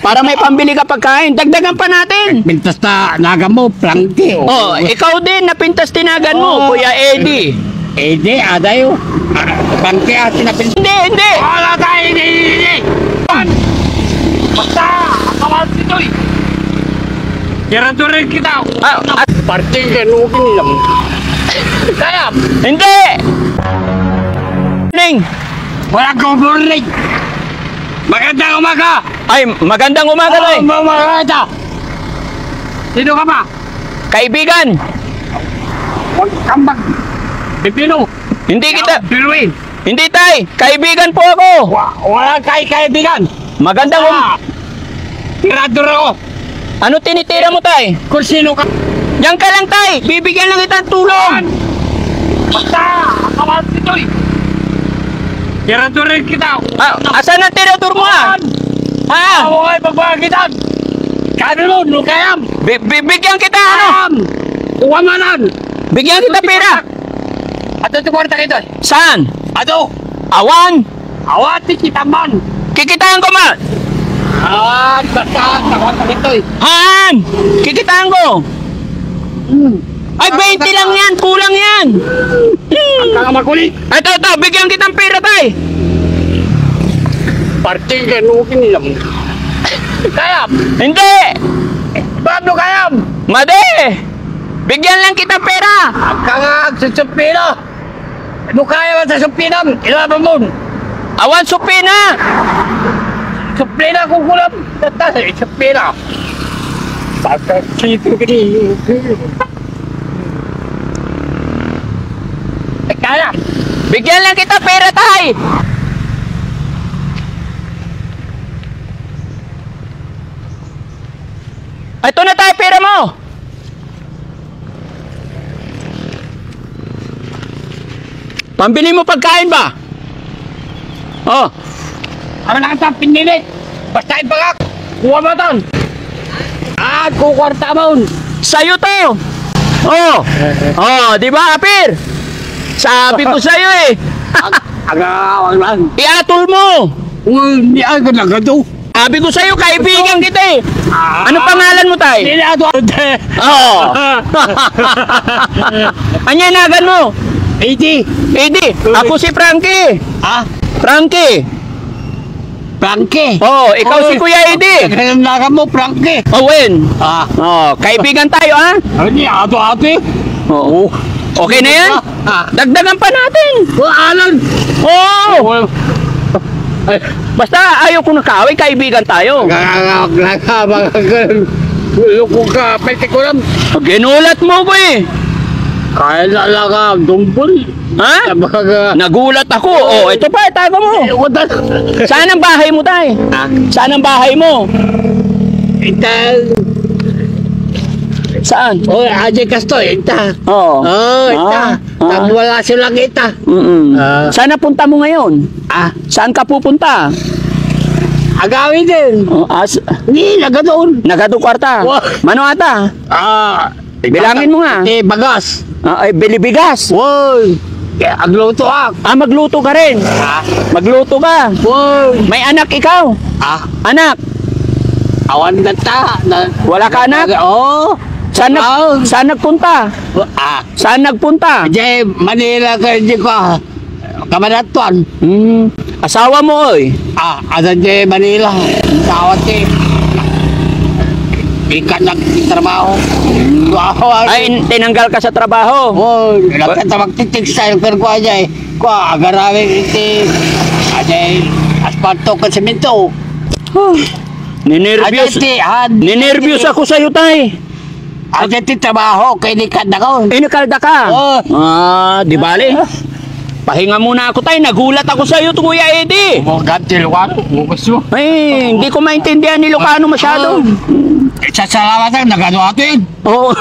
Para may pambili ka pagkain. Dagdagan pa natin. Pintas na naga mo, plangke. Oh, ikaw din, napintas tinagan mo, Kuya Eddie. Ede, adayo. Plangke at pinapintas. Hindi. Wala tayo, hindi. Basta, akawan sito'y. Tira-turin kita. Parting ganugin lang. Kaya. Hindi. Wala kong burling. Magandang umaga. Ay, magandang umaga, Tay. Maganda. Sino ka ba? Kaibigan. Huwag kang Pipino. Hindi kita. Pinuin. Hindi, Tay. Kaibigan po ako. Wala kaibigan. Magandang Tirador ako. Ano tinitira mo, Tay? Kung sino ka. Diyan ka lang, Tay. Bibigyan lang kita ng tulong. Basta, akawan sito'y. Tiradurin kita. Asan ang tirador mo, ha? Ako ay magbagitan. Kano nun, nukayam. Bibigyan kita, ano? Uwamanan. Bigyan kita pera. Ato tumarta kita. Saan? Ato. Awan. Awati kita man. Kikitaan ko, ma. Basta, tawarta kita. Han! Kikitaan ko. Ay, 20 lang yan. Kulang yan. Ang makulit. Ito. Bigyan kitang pera, Tay. Parting ganugin lang. Kayam. Hindi. Paano kayam? Made. Bigyan lang kita pera. Ang kangag sa supina. Ano kaya ba sa supinam? Ilaban mo. Awan supina. Supina kukulam. Tata, supina. Basta sito gini. Kaya. Bigyan lang kita pera, Tay. Ito na, Tay, pera mo. Pambili mo pagkain ba? Oh. Ano lang ito, pinilit. Basta ipagak. Kuha mo ito. Kukwarta mo. Sa'yo to. Oh, di ba, Apir? Sabi ko sa'yo eh. Agawang lang. Iatol mo. Hindi ako nagado. Sabi ko sa'yo, kaibigan kita eh. Ano pangalan mo, Tay? Hindi ako. Oo. Anyanagan mo? Eddie. Ako si Frankie. Frankie. Frankie. Oh, ikaw si Kuya Eddie. Naganaga mo, Frankie. Owen. Kaibigan tayo, ha? Hindi, ato-ate. Oo. Okay na yan? Dagdagan pa natin. Alan. Oo. Basta ayaw kong nakaway, kaibigan tayo. Lukong ka, pwede ko lang. Ginulat mo ko eh. Kaya lalaga, dumbol. Ha? Nagulat ako. Oh, ito pa, itago mo. Saan ang bahay mo, Tay? Saan ang bahay mo? Saan? Ajay Kastoy, ita. Oo. Ita. Wala silang ita. Saan napunta mo ngayon? Saan ka pupunta? Agawin din. Hindi, nagadoon. Nagado kwarta. Mano ata? Bilangin mo nga. Bagas. Ay, bilibigas. Woy. Agluto ako. Magluto ka rin. Magluto ka. Woy. May anak ikaw? Anak? Awan na ta. Wala ka anak? Oo. Saan nagpunta? Saan nagpunta? Ajay, Manila ka di ko. Kamanatuan. Asawa mo, oy. Asan di Manila. Tawat eh. Ikan nagtitrabaho. Ay, tinanggal ka sa trabaho. Nagkata magtitig-style pero ko ajay. Ko, agarawin iti. Ajay, asfalto ka semento. Ninervyos ako sa'yo, Tay. Ajay ti trabaho, kay nikad na ko. Nakalda ka. Di bali. Pahinga muna ako, Tay. Nagulat ako sa'yo, Kuya Eddie. Ganti luwag, gusto. Ay, hindi ko maintindihan ni Lucano masyado. Salamat ang nagano atin. Oo.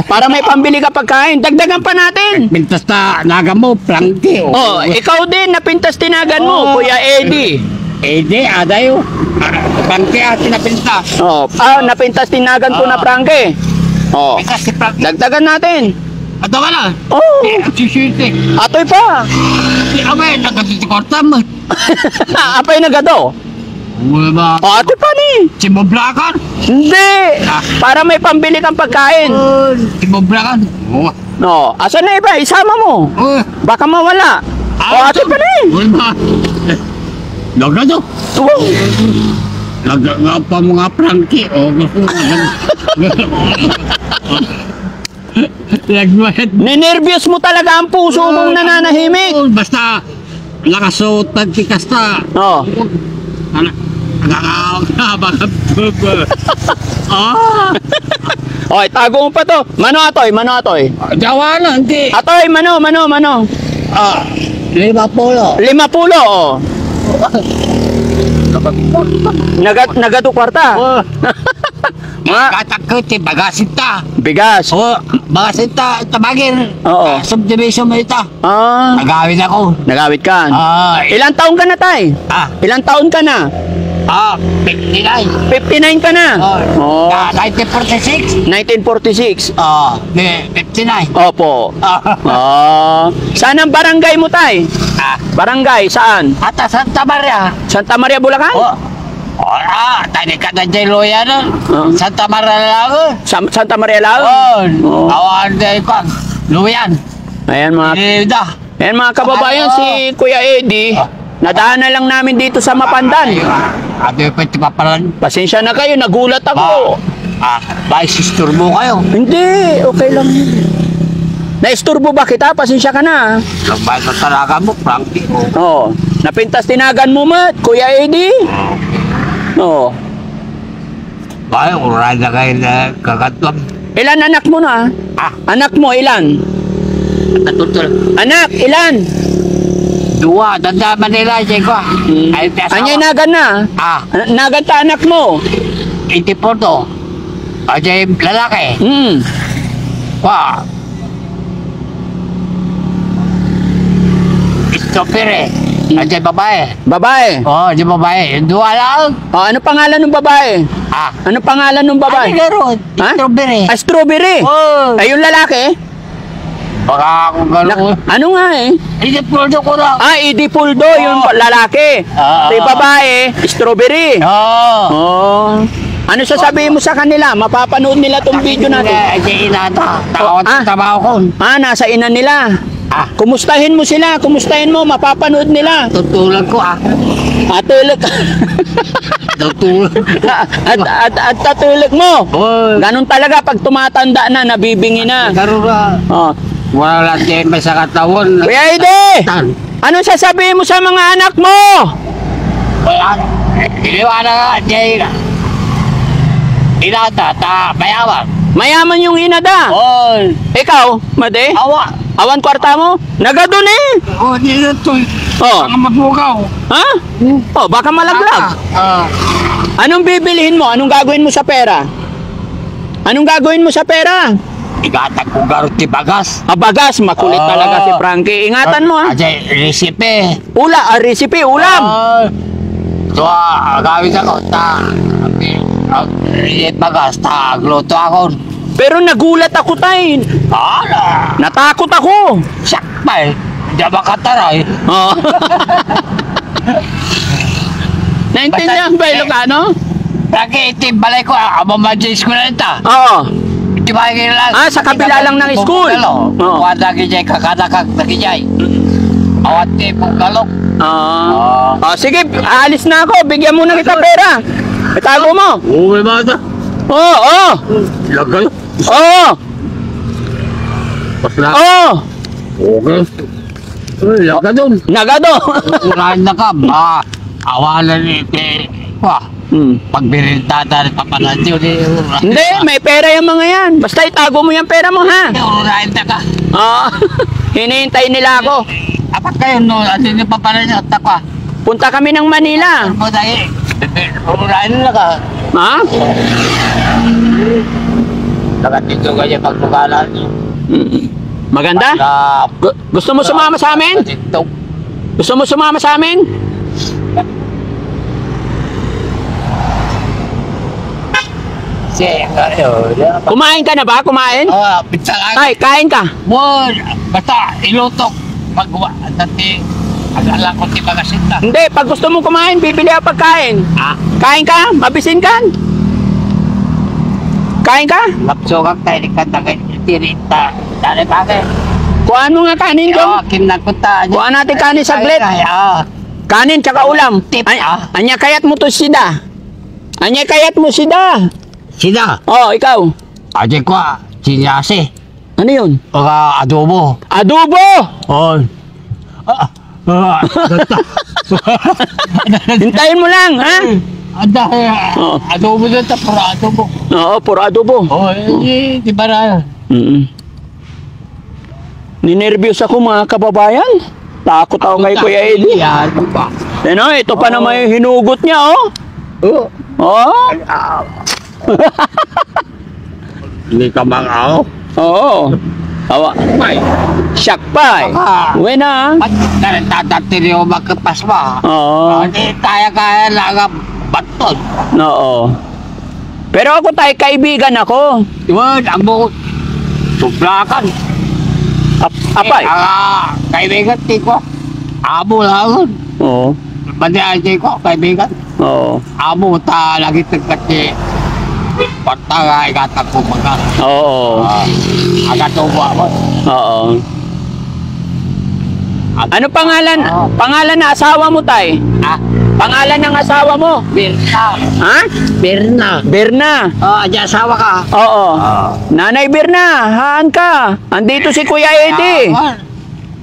Para may pambili ka pagkain. Dagdagan pa natin. Pintas na naga mo, plangke. Ikaw din, napintas tinagan mo, Kuya Eddie. Eddie, adayo. Plangke at pinapinta. Napintas tinagan ko na prangke. Dagdagan natin. Ato ka na? Sisiti. Atoy pa. Abay, nagkatikorta mo. Apay nagado. Wala ba? O, ate pa ni. Simoblakan? Hindi. Para may pambili kang pagkain. Simoblakan? Oo. No, asan na iba? Isama mo. Baka mawala. O, ate pa ni. Wala ba? Laga to. Oh. Laga nga pa mga prangki. O, Lagwet. Ninervyos mo talaga ang puso mong nananahimik. Basta nakasuot ng tikasta. Oh. Oy, tago mo pa to. Mano atoy, mano atoy. Jawa na, hindi. Atoy, mano. 50. 50, oh. Nagado kwarta. Mga Katakot, bagasinta. bigas. O, bagasinta, tabagin. Oo. Subdivision mo ito. Ah, Nagawin ako. nagawit ka. Ah, Ilang taon ka na, tay? Ilang taon ka na? 59. 59 ka na. Oh. 1946. 1946. 59. Opo. Saan ang barangay mo, tay? Barangay, saan? Ata Santa Maria. Santa Maria, Bulacan? Tadi ka na dyan loya na. Santa Maria lang. Santa Maria Lao? Oo. Awan dahil ko. Luyan. Ayan mga, Ida. ayan mga kababayan, si Kuya Eddie. Nadaan na lang namin dito sa Mapandan. Abi pa ito papalan. Pasensya na kayo, nagulat ako. Bay, sister mo kayo. Hindi, okay lang yun. Naisturbo ba kita? Pasensya ka na. Lagbay sa talaga mo, Frankie. Oo. Napintas tinagan mo, Mat, Kuya Eddie. Oo. Bay, uray na kayo na kakatwam. Ilan anak mo na? Anak mo, ilan? Natutul. Anak, ilan? Dua, tanda Manila, siya ko. Ay, Anyay nagan na? Nagan ta anak mo? 84 to. Ajay lalaki. Wah. Stopere. Ajay babae. Babae. Di babae. Dua lang. Ano pangalan ng babae? Ano pangalan ng babae? Garon. Ha? Strawberry. Strawberry. Ay, yung lalaki? Baka akong garon. Ano nga eh? Hindi puldo ko lang. Edie Puldo, yung lalaki. Yung babae, Strawberry. Oh. Ano sasabihin mo sa kanila? Mapapanood nila tong video natin. Ajay inata. Takot sa trabaho ko. Nasa ina nila. Kumustahin mo sila, kumustahin mo, mapapanood nila. Tutulog ko Tulog. Tutulog. at tatulog mo. Ganun talaga pag tumatanda na, nabibingi na. Garura. Wala lang din may sa katawan. Kuya Ede, anong sasabihin mo sa mga anak mo? Iliwana nga, Jay. Inata, mayaman. Mayaman yung inada. Ikaw, Made? Awa. Awan kwarta mo? Nagadun eh. Di na to. Ang mabugaw. Ha? Baka malaglag. Anong bibilihin mo? Anong gagawin mo sa pera? Anong gagawin mo sa pera? Igatag ko garot ti bagas. Bagas, makulit talaga si Frankie. Ingatan mo ha. Ajay, resipe. Recipe, ulam. So, gawin ako. Bagas, agluto ako. Pero nagulat ako, tay. Natakot ako. Sakpay. Hindi makataray. Naintindihan ba Ilocano? Lagi itim balay ko. Mamadjay ko na ito. Oo. Di ba yung lang? Sa kabila lang ng school. Kuha lagi dyan, kakadakak lagi dyan. Awat di po galok. Sige, aalis na ako. Bigyan mo na kita pera. Itago mo. May mata. Lagal. Pasla. Okay. Laga dun. Nagado. Urahan na ka. Awalan ite. Pagbirintada rin papanadyo. Hindi, may pera yung mga yan. Basta itago mo yung pera mo, ha? Urahan na ka. Hinihintay nila ako. Apat kayo, no? At hindi papanadyo. Takwa. Punta kami ng Manila. Urahan na ka. Ha? Nakatito kayo pagpugalan. Maganda? Gusto mo sumama sa amin? Gusto mo sumama sa amin? Kumain ka na ba? Kumain? Pizza lang. Ay, kain ka. Basta ilutok. Pagwa. Dati, Agala ko di magasin na. Hindi, pag gusto mo kumain, bibili ako pagkain. Ah, Kain ka? Mabisin ka? Kain ka? lapsokak tayo ni katagay. Tirita. Dali bagay. Kuhaan mo nga kanin ko. Yo, kinagpunta. Kuhaan natin kanin saglit. Kanin tsaka ulam. Tip, Anya kayat mo to sida. Anya kayat mo sida. Sida. Oh, ikaw. Aje ko, sinyase. Ano yun? O adobo. Adobo! Oh. Hintayin mo lang, ha? Ada, Oh. adobo na ito, puro adobo. Oo, puro adobo. Oh, di ba na? Ninervyos ako mga kababayan. Takot ako kay Kuya Eddie. Yan pa. Ano, ito pa naman yung hinugot niya, oh. Oh. Oh. Hindi ka mga ako. Oo. Awa. May. Siyak pa, eh. Uwi na, At natatatiri ko magkapas ba? Oo. Hindi kaya-kaya lang ang baton. Oo. Pero ako tayo, kaibigan ako. Yun, ang buong suplakan. Apay. Kaibigan, tiko. Amo lang. Oo. Madiaji ko, kaibigan. Oo. Amo ta lagi tegati. Patanga ikata ko mga. Oo. Agad ubo ako. Oo. Ano pangalan? Pangalan na asawa mo, tay? Ah, Pangalan ng asawa mo? Birna. Ha? Birna. Berna. Aja asawa ka. Oo. Nanay Berna, haan ka. Andito si Kuya Eddie.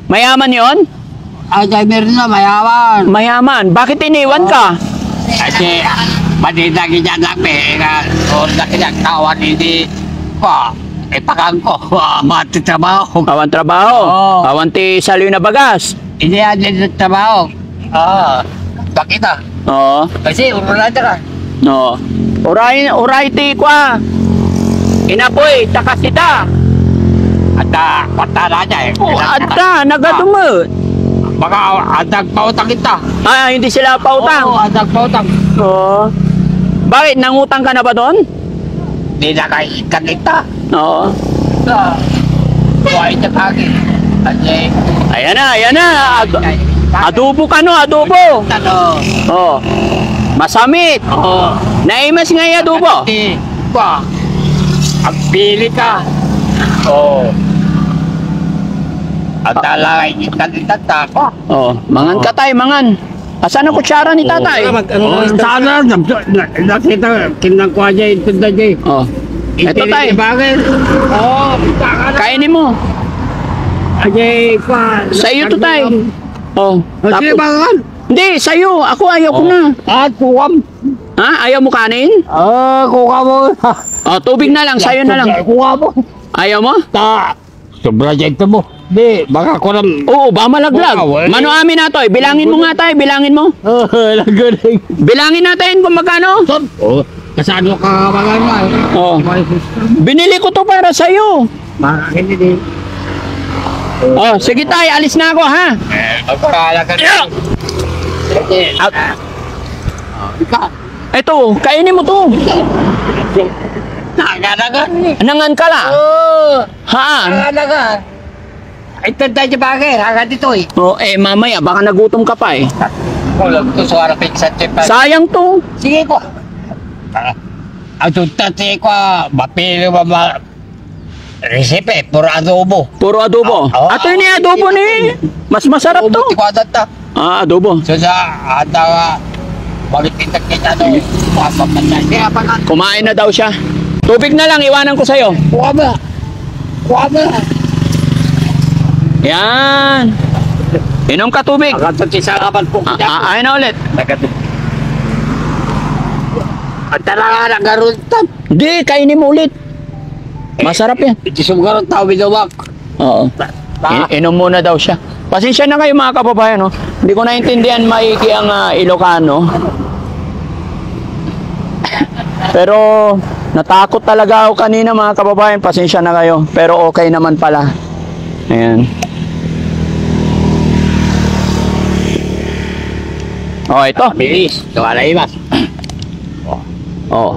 Mayaman yon? Aja Birna, mayawan. Mayaman. Bakit iniwan ka? Kasi, madita kita namin. O, nakinakawan hindi ko. Ipakang ko. Matitrabaho. Awan trabaho. Oo. Awan ti saliw na bagas. Hindi yan trabaho. Bakit ah? Oo. Kasi urulada ka. Oo. Uray ti kwa. Inapoy, takasita. At patala niya eh. Oh, ata, nagadumot. Baka adag pautang kita. Ah, hindi sila pautang. Oo, adag pautang. Oo. Bakit? Nangutang ka na ba doon? Hindi na kaikan kita. Oo. Buhay niya kagi. Kasi, Ayan na. Adobo ka no, adobo. ano, Oo. Masamit. oo. Naimas nga yung adobo. Kasi, pa, ang pili ka. Oo. Ang talangay kita ni tata ko. Oo. Mangan ka tay, mangan. Asan ang kutsara ni tatay? Sana, nakita, kinangkuha niya yung tunda niya. Oh. Ito tay. Bakit? Oo, Kainin mo. Ajay, pa. Sa iyo to tay. Oh. Sige, bakit? Hindi, sa'yo. Ako ayaw ko na. At kuwam. Ha? Ayaw mo kanin? Kuha mo. Oh, tubig na lang. Sa'yo na lang. Kuha mo. Ayaw mo? Sobra dyan mo. Di, baka ko lang. Oo, ba malaglag. Wow, eh. Mano amin na to. Bilangin mo nga tay. Bilangin mo. Lagaling. Bilangin natin kung magkano. Oh, kasano ka mga nga. Oh. Binili ko to para sa'yo. Makakin din. Oh, sige tay. Alis na ako ha. Magkakala ka Yeah. Ika. Ito, kainin mo to. Nakakalagan. Nangan ka la. Oo. Ha? Nakakalagan. Ito tayo bagay. Hanggang dito eh. Oh, mamaya. Baka nagutom ka pa eh. Kulang to sa harapin sa tipan. Sayang to. Sige po. Ang tutati ko, mapili ba resipe, puro adobo. Puro adobo. Oo. Ato ni adobo ni. Mas masarap to. Adobo, ti ko adata. Ah, adobo. So sa ata, magitintak kita doon. Papapatay. Kaya pa nga. Kumain na daw siya. Tubig na lang, iwanan ko sa'yo. Kuha ba? Kuha ba? Yan. Inom ka tubig. Nakatati sa kapan po. Ayun na ulit. At talaga nagaruntan. Hindi, kainin mo ulit. Masarap yan. Iti sumaron tawid na wak. Oo. Inom muna daw siya. Pasensya na kayo mga kababayan. No? Hindi ko naintindihan maiki ang Ilocano. Pero natakot talaga ako kanina mga kababayan. Pasensya na kayo. Pero okay naman pala. Ayan. Oh, ito. Bilis. Wala imas. Oh.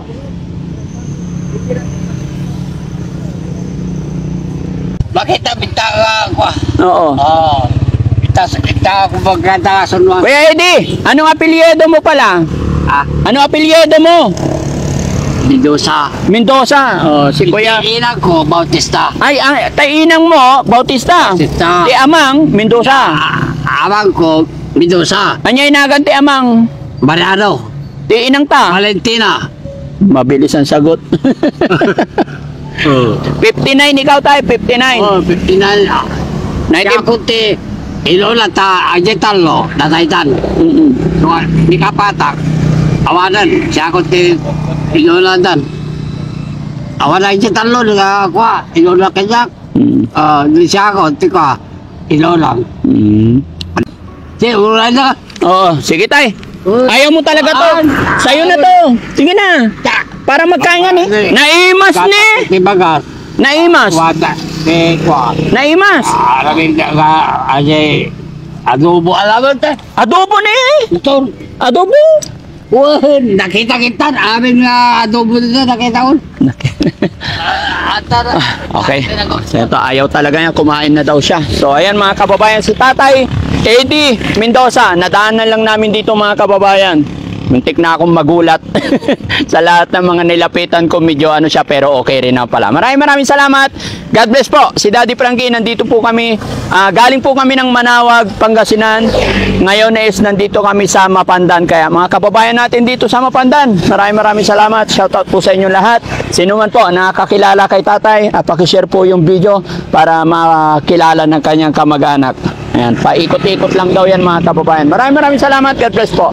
Bakit na bintaka ko? Oo. Oo. kung magkatakasunwan. Kuya Eddie, anong apelyido mo pala? Ah, Anong apelyido mo? Mendoza. Mendoza. Oh, si Kuya. Ina ko, Bautista. Ay, ang tainang mo, Bautista. Bautista. Ti Amang, Mendoza. Amang ko, Mendoza. Anya inagan ti Amang? Mariano. Ti inang ta. Valentina. Mabilis ang sagot. 59 ikaw tayo, 59. Oh, 59. Kaya 90. ko ti, ilola ta, ajetalo, nataytan. Mm-mm. Nung di kapatak, awanan, siya ko ti, ilola dan. Awanan ajetalo, kwa, ilola kanyak. Mm. Di siya ko, ti ka, ilola. Mm. Ti, ulay na. Oo, sige tay. Ayaw mo talaga to. Sa'yo na to. Sige na. Para magkain nga ni. Naimas ni. Ti bagas, Naimas. wata, ti kwa. Naimas. Alamig na ka, ajay, adobo alaman ta. Adobo ni. Ito, Adobo. nakita kita, amin nga adobo dito, nakita ko. Okay. So ito, ayaw talaga niya. Kumain na daw siya. So ayan mga kababayan, si Tatay Eddie Mendoza. Nadaanan lang namin dito mga kababayan. Muntik na akong magulat sa lahat ng mga nilapitan ko. Medyo ano siya, pero okay rin na pala. Maraming salamat. God bless po. Si Daddy Frankie, nandito po kami. Galing po kami ng Manawag, Pangasinan. Ngayon is nandito kami sa Mapandan. Kaya mga kababayan natin dito sa Mapandan, maraming salamat. Shoutout po sa inyo lahat. Sino man po nakakilala kay Tatay, pakishare po yung video para makilala ng kanyang kamag-anak. Ayan, paikot-ikot lang daw yan mga kababayan. Maraming salamat. God bless po.